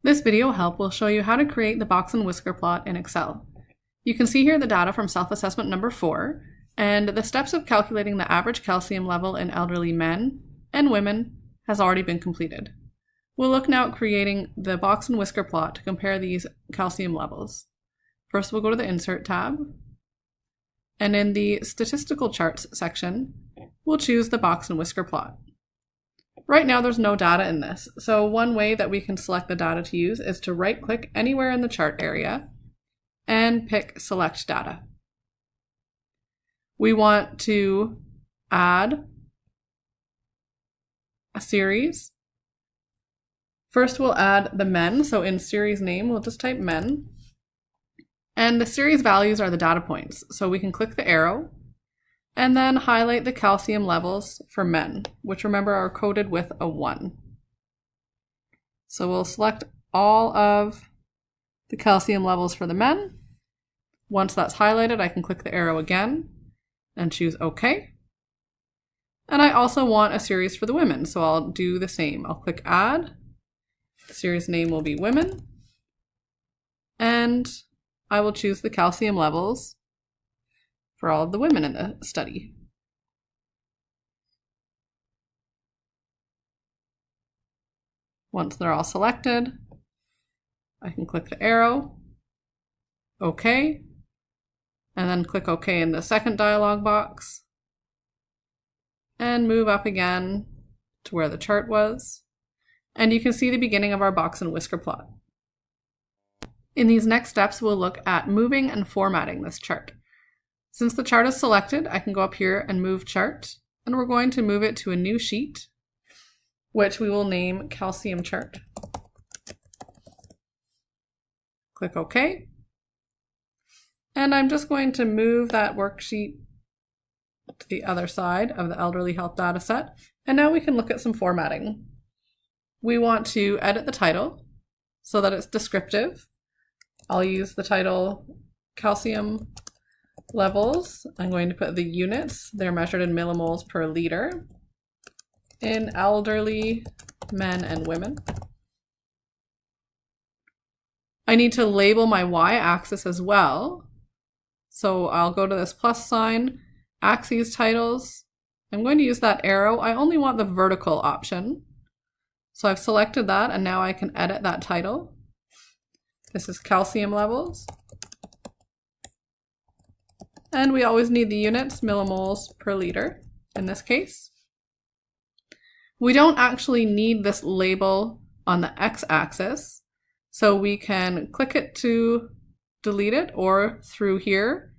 This video help will show you how to create the box and whisker plot in Excel. You can see here the data from self-assessment number 4, and the steps of calculating the average calcium level in elderly men and women has already been completed. We'll look now at creating the box and whisker plot to compare these calcium levels. First, we'll go to the Insert tab, and in the Statistical Charts section, we'll choose the box and whisker plot. Right now there's no data in this, so one way that we can select the data to use is to right-click anywhere in the chart area and pick Select Data. We want to add a series. First we'll add the men, so in series name we'll just type men. And the series values are the data points, so we can click the arrow and then highlight the calcium levels for men, which remember are coded with a 1. So we'll select all of the calcium levels for the men. Once that's highlighted, I can click the arrow again and choose OK. And I also want a series for the women, so I'll do the same. I'll click Add. The series name will be Women. And I will choose the calcium levels for all of the women in the study. Once they're all selected, I can click the arrow, OK, and then click OK in the second dialog box, and move up again to where the chart was, and you can see the beginning of our box and whisker plot. In these next steps, we'll look at moving and formatting this chart. Since the chart is selected, I can go up here and move chart, and we're going to move it to a new sheet, which we will name calcium chart. Click OK. And I'm just going to move that worksheet to the other side of the elderly health data set. And now we can look at some formatting. We want to edit the title so that it's descriptive. I'll use the title calcium levels. I'm going to put the units. They're measured in millimoles per liter in elderly men and women. I need to label my y-axis as well. So I'll go to this plus sign, axes titles. I'm going to use that arrow. I only want the vertical option. So I've selected that, and now I can edit that title. This is calcium levels. And we always need the units, millimoles per liter in this case. We don't actually need this label on the x-axis, so we can click it to delete it, or through here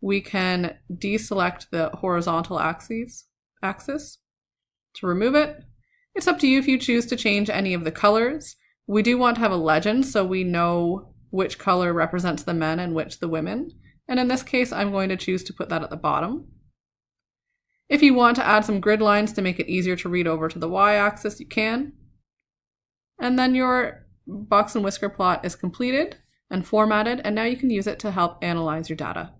we can deselect the horizontal axis to remove it. It's up to you if you choose to change any of the colors. We do want to have a legend so we know which color represents the men and which the women. And in this case, I'm going to choose to put that at the bottom. If you want to add some grid lines to make it easier to read over to the y-axis, you can. And then your box and whisker plot is completed and formatted, and now you can use it to help analyze your data.